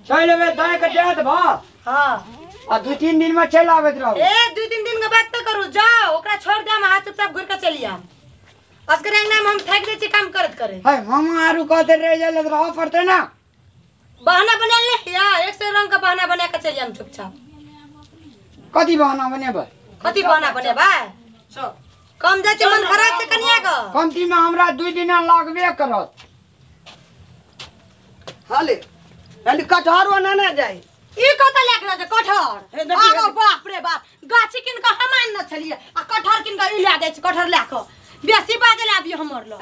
चल बे दाय के देत भा। हां आ 2-3 दिन में चल आवेत रहो। ए 2-3 दिन के बाद त करू जाओ ओकरा छोड़ दे हम हाथ चुपचाप घुर के चलिया। अस्करे नाम हम थक दे छी काम करत करे। हाय मामा आरु कहते रह जाले रह पड़ते ना। बहाना बना ले या एक से रंग का बहाना बना के चलिया हम चुपचाप। कथी बहाना बनेबे? कथी बहाना बनेबे? सो कम जाचे मन खराब से कनिया का। कमती में हमरा 2 दिन लागबे करत। हाले हाले कटहरो ना ना जाई। ई कत लेखना जे कटहर आगो बाप रे बाप गाछी किन का हमान न छलिए आ कटहर किन का ई ला दे छ कटहर लाखो बेसी बाजे लाबियो हमर लो।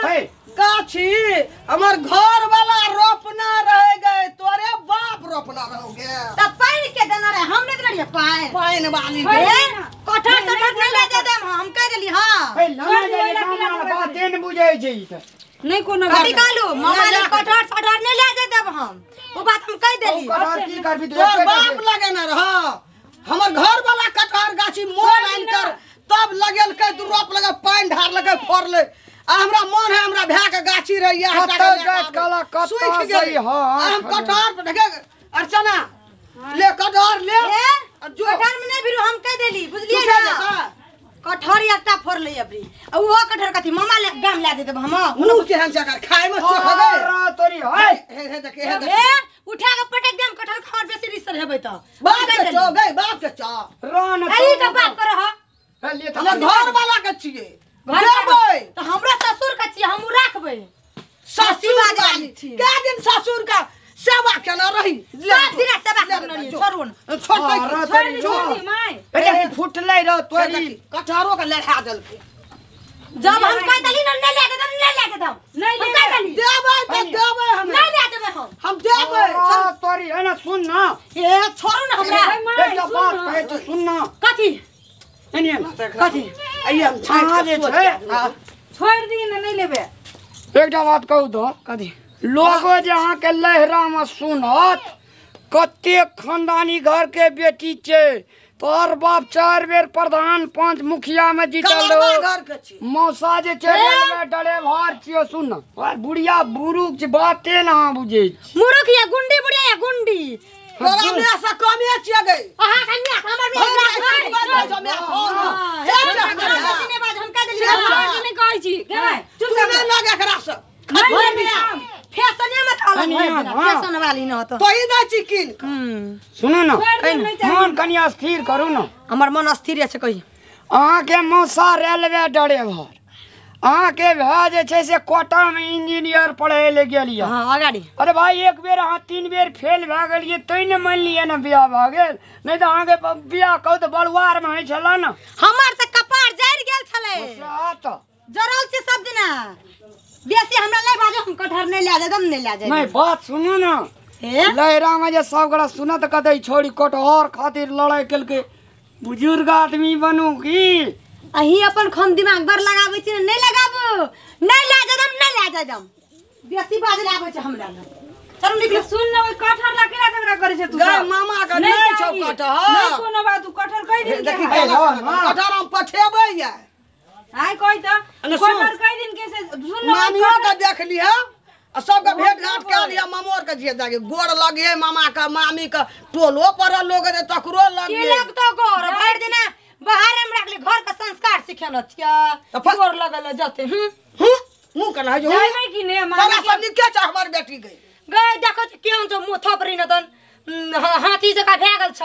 हे गाछी हमर घर वाला रोपना रह गए तोरे बाप रोपना रहोगे त पानी के देना रे हमने के लिए पाइन वाली कटहर से न ले दे दे हम कह देली हां। हे लाना जाए मामा बात न बुझै छै ई त। नहीं कोनो कथी कालू मामा ले कटहर सटहर नहीं ले दे देब हम वो बात हम कह देली। कटहर की करबी तोर बाप लगे ना रह हमर घर वाला कटहर गाछी मोल आन कर तब लगेल के तू रोप लगे पाइन ढार लगे फोड़ले आ हमरा मन है हमरा भै के गाछी रहिया कत जात काला कत सही हां हम कटहर पे देखे अर्चना ले कटहर ले जो कटहर में नहीं बिरु हम कह देली बुझलिए ना कटहर एकटा फोड़ ले अबरी आ वो कटहर कथी मामा ले गाम ला दे देब हम मुंह के हम जाकर खाए में चोख गए तोरी हाय हे देखे हे ए उठा के पटक देम कटहर खाओ बेसी रिसर हेबै त बाप के चो गए बाप के चो रान अई का बाप कर ह ले हमर घर वाला के छिए घर देबै त हमरा ससुर का छी हम राखबै ससुर वाली के दिन ससुर का सेवा केना रही सब दिन सेवा करनी छोड़ू न छोड़ माय ए फुटलै र तोरी कटहरो के लड़ा देलकै जब हम कह देली न नहीं ले के दम नहीं ले के दम नहीं ले देली देबै त देबै हम नहीं ले देबै हम देबै तोरी है ना सुन ना ए छोड़ू न हमरा एकटा बात कहे तो सुन ना कथी एने कथी आई हम कहां जे छै छोड़ दी न नहीं लेबे एकटा बात कहू तो कथी लोगो जे अहाँ के लहरा में सुनत कते खानदानी घर के बेटी छै तोर बाप 4 बेर प्रधान 5 मुखिया में जीतल घर के छी मौसा जे छै रेलवे ड्राइवर छियो सुन और बुढ़िया बुरुक छै बाते ना बुझे मुरुख या गुंडी बुढ़िया या गुंडी तोरा में से कमे छिए गई अहाँ कन्या हमर में हम कह देली नहीं कहै छी चुप नहीं लगे एकरा से फैशन मत अलग फैशन वाली न तो तोही दै छी किन सुनो ना मन कनिया स्थिर करू ना हमर मन स्थिर छै कहि अहाँ के मौसा रेलवे ड्राइवर अहाँ के भए जे छै से कोटा में इंजीनियर पढ़े ले गेलिए हां अगाड़ी अरे भाई एक बेर अहाँ 3 बेर फेल भए गेलिए तै ने मान लिये ना बियाह भए गेल नहीं तो अहाँ के बियाह कहू तो बलवार में है छला ना हमर त कपार जड़ गेल छले तो जरल छै सब दिना बेसी हमरा नहीं बाजो हम कटहर नहीं ले जादम नहीं ले जाय नहीं बात सुनो ना लहरा में जे सब गड़ा सुनत कतई छोड़ी कटहर खातिर लड़ाई केलके बुजुर्ग आदमी बनू की अही अपन खम दिमाग भर लगाबै छी नहीं लगाबो नहीं ले जादम बेसी बाज लाबै छै हमरा चल निकल सुन न ओइ कटहर ला केना झगड़ा करे छै तू गए मामा का नहीं छौ कटहर नहीं कोनो बात तू कटहर कहि दिन देखी कटहर हम पठेबै या आइ कहि त कटहर कहि दिन के से सुन न मामियो के देख लिया आ सब के भेट घाट के लिया मामोर के जिए जाके गोड़ लगे मामा का मामी का टोलो पर लोग रे तकरो लगे की लगतो गोर भर दिना बाहर में रखली घर का संस्कार सिखेन छिया गोर लगल जते मुंह कना जो जाइबै कि ने तोरा सब निके छ हमर बेटी गई गए देखो केहन छ मुंह थपरी न तन हाथी जका भेगल छ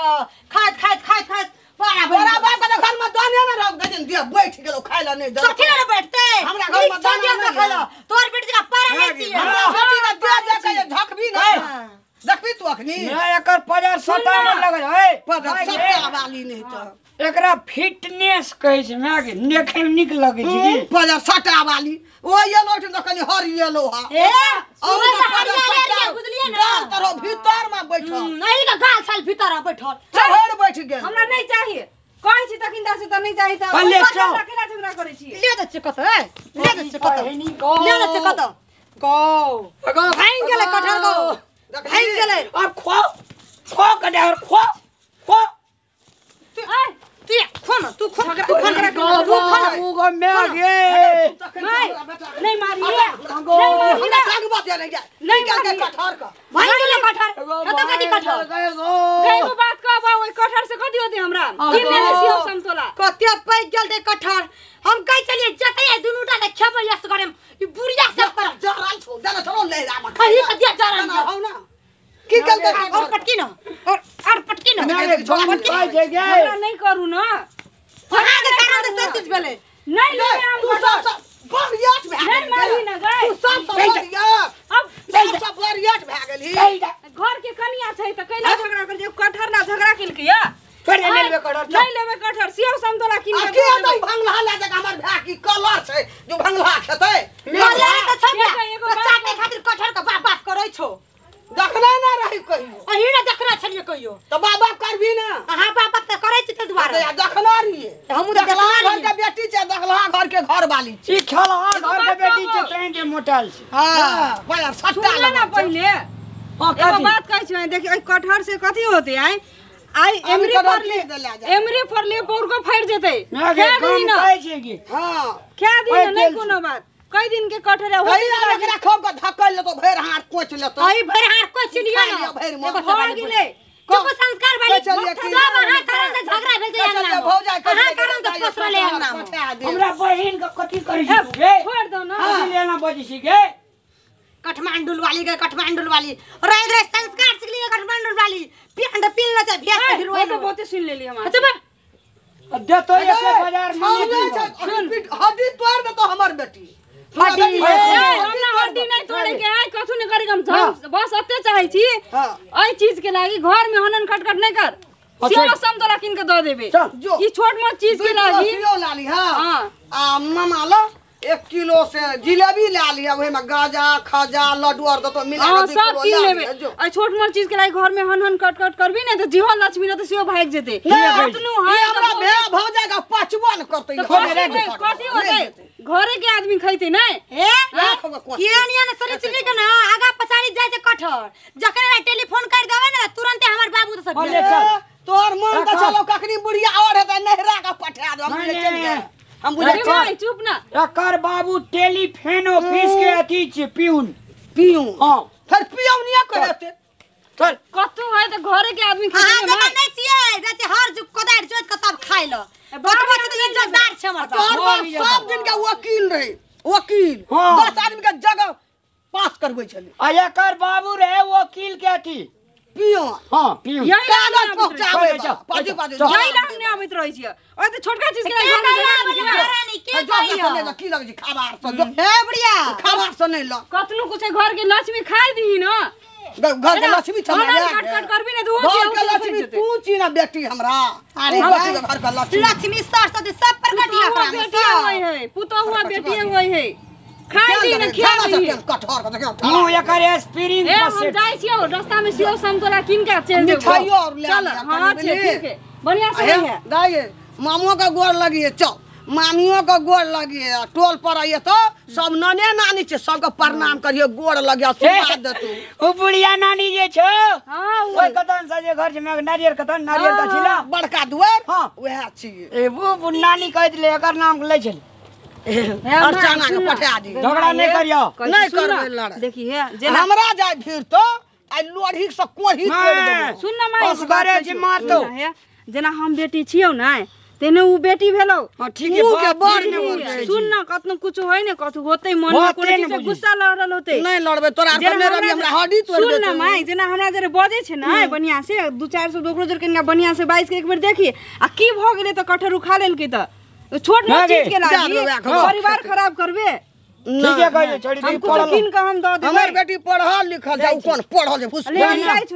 खाइत बड़ा बाप के घर में दाने न रख दे दिया बैठ गेलो खाइला नहीं दे कथि न बैठते हमरा घर में दाने न खाइला तोर बेटी जका पारा नहीं छी हमरा बेटी का दे के झकबी नहीं देखबी तू अखनी नहीं एकर पजार सटा में लगल है पर सट्टा वाली नहीं तो एकरा फिटनेस कहै छै मागे देखे में निक लगे छै की पर सट्टा वाली ओ येलो तो कनी हर येलो हा ए सुबह से हरिया बुझलिए ना तोरो भीतर में बैठल नहीं का गाल साल भीतर बैठल चढ़ बैठ गेल हमरा नहीं चाहिए कहै छी तकिंदा से त नहीं चाहिए त ले चल अकेला झगड़ा करै छी ले दे कत ले दे कत ले दे कत को भांग गेले कटहर को भांग गेले अब खो कटहर खो तू खोन तू खोन मुगो में गे नहीं मारिए नहीं बात नहीं क्या नहीं क्या कटहर का भाई ले कटहर तो कथी कटहर कईगो बात कहबा ओइ कटहर से कथी होते हमरा किन ले सियो समतोला कते पैग गेल दे कटहर हम कह चलिए जते दुनुटा ने खेबै यस करम ई बुढ़िया सब कर जराल छो देना चलो ले राम कही कतिया जरन हो ना की कल के और पटकी न और पटकी न हमरा नहीं करू ना कहां के कारण से सब चीज भेले नहीं ले हम तू सब बरियात में नहीं मारी ना गए तू सब बरियात अब सब बरियात भ गेली घर के कनिया छै त कैला झगड़ा कर जे कटहर ना झगड़ा केल के या फिर ले लेबे कटहर नहीं लेबे कटहर सियो समतोला किन के के तो भंगला ले जा हमर भाई की कलर छै जो भंगला खेतै बोले त छबे बच्चा के खातिर कटहर के बात बात करै छो देखना ना रही कहियो अही ना देखना छलिए कहियो तो बाबा करबी ना हां बाबा त करै छी त दुआरे तो देखना रही हम देखला घर के बेटी छै देखला घर के घर वाली ई खेला घर के बेटी छै ट्रेन के मोटल छै हां बड़ा सट्टा सुन ना पहले हां एगो बात कहै छै देखि ओइ कटहर से कथी होते आई एमरी पर ले पौर को फाड़ जेते क्या दी ना कहै छै कि हां क्या दी ना नहीं कोनो बात कई दिन के कटहर है कई एकरा खूब के धक्कल ले तो भैर हाथ कोच ले तो अही भर हार को चिलिया ना भैर एगो हो गेले चुप संस्कार वाली चलिए कि सब हां कारण से झगड़ा भेल जाय ना भौजा कर हां कारण से फसले अंगना में हमरा बहिन के कथी करै छी गे छोड़ दो ना हां लेना बजी छी गे काठमांडू वाली के काठमांडू वाली रह रह संस्कार सीख ली काठमांडू वाली पिंड पिन ले भेस के वो तो बहुते सुन लेली हम अच्छा दे तो 1000 सुन हड्डी तोड़ दे तो हमर बेटी हड्डी हमरा हड्डी नहीं तोड़े के है कथु नहीं करे हम बस अते चाहे छी हां आई चीज के लागी घर में हनन खटखट नहीं कर सियो समतोला किन के दे देबे जो ई छोट मोट चीज के लागी सियो लाली हां हां आ मामा लो 1 किलो से जिलेबी ले लिया ओहे में गाजा खाजा लड्डू और तो मिला हां के सब चीज लेबे आ छोट मोट चीज के लागी घर में हनन कटकट करबी ना तो जीवन लक्ष्मी ना तो सियो भाग जेते कतनु ये हमरा भे भ जाएगा पचवन करते कथी होते घरे के आदमी खैते नहीं ए कियानिया ने सरी चिली के ना आगा पछाड़ी जाय से कठहर जकरे टेलीफोन कर देवे ना तुरंत हमर बाबू तो सब तोर मन त चलो कखनी बुढ़िया और है नहरा का पठा दो हम ले चल गए हम बुझे भाई चुप ना एकर बाबू टेलीफोन ऑफिस के अथी छै पियून हां फिर पियौनिया कहते चल कतु है तो घरे के आदमी हां खैते जब नहीं छिए जाते हर जुग कोदार चोट के तब खाइ ल बकवा से तो इज्जतदार छ हमर तोर बाप सब दिन के वकील रहे वकील 10 आदमी के जगह पास करबै छले आ एकर बाबू रहे वकील के अथी पियो हां पियून कागज पहुंचावे पाजी पाजी जाई ला हमने आबैत रहै छियै ओए तो छोटका चीज के लागी रानी के कहियो की लगे खाबार से हे बुढ़िया खाबार से नहीं ल कतनु कुछ घर के लक्ष्मी खाई दी ना घर के लक्ष्मी छ कट कट करबी ना तो घर के लक्ष्मी तू चीना बेटी हमरा अरे घर का लक्ष्मी लक्ष्मी सरस्वती सब प्रकटिया बेटी होय है पुतो हुआ बेटी होय है खाई दी ना खिया दी कठोर का देखो मुंह एकर एस्पिरिन ए हम जाई छियो रास्ता में सियो संतोला किन के चल देबो मिठाइयो और ले चल हां ठीक है बढ़िया से है दाई मामू का गोर लगी चल मामियों का गोर लगी टोल पर आइए तो सब नने नानी छे सबके प्रणाम करिए गोर लगे आशीर्वाद दे तू ओ बुढ़िया नानी जे छो हां ओइ कतन से जे घर जे में नारियल कतन नारियल का छिला बड़का दुआर हां वह छिए ए वो नानी कह दिले एकर नाम ले छल अर्चना के पठा दी झगड़ा नहीं करियो नहीं करबे लड़ देखी है हमरा जाय फिर तो आ लोढ़ी से कोही तोड़ देबो सुन ना माई बस घरे जे मार दो जेना हम बेटी छियौ ना तेने उ बेटी भेलौ हां ठीक है मुंह के बड़ ने बोल सुन ना कतनो कुछ होय ने कतु होतै मन में कोने से गुस्सा लड़ल होतै नहीं लड़बे तोरा अपने रवि हमरा हड्डी तोड़ दे सुन ना माई जेना हमरा जरे बजे छै ना बढ़िया से 2-400 दोकरो जर कन्या बढ़िया से 22 के एक बेर देखी आ की भ गेलै त कठर उखा लेलकै त छोट मोट चीज के लागी परिवार खराब करबे ठीक है कहिए छोड़ी दी हमको तो किन का हम द दे हमर बेटी पढ़ल लिखल जाऊ कोन पढ़ल जे पुष्प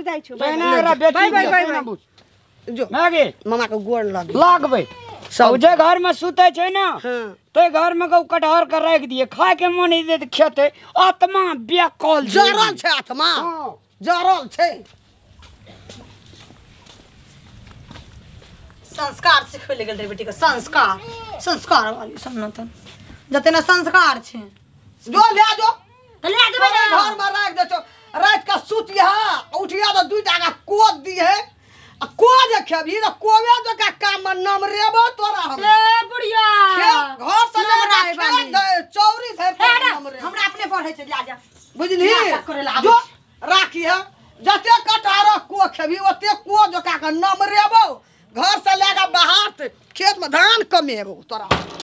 जाई छु बहना रा बेटी बाय जो मागे मामा के गोड़ लग लागबे सब जे घर में सुते छै ना हां तो घर में कौ कटहर कर रख दिए खाए के मन ही दे खेते आत्मा व्याकुल जरल छै आत्मा जरल छै संस्कार सिखबै ले गेल रे बेटी के संस्कार संस्कार वाली सनातन जते ना संस्कार छै जो ले जो तो ले जेबै ना घर में रख दे छो रात का सुतिया उठिया तो दुई टाका कोद दी है आ कोज खेबी तो कोवे जो का काम में नम रेबो तोरा हम ए बुढ़िया घर से ले दे चौरी धर नम रे हमरा अपने पढ़े छै ला जा बुझली जो राखी है जते कटहरक को खेबी ओते को जोका के नमरेबो घर से लेके बाहर खेत में धान कमेबो तोरा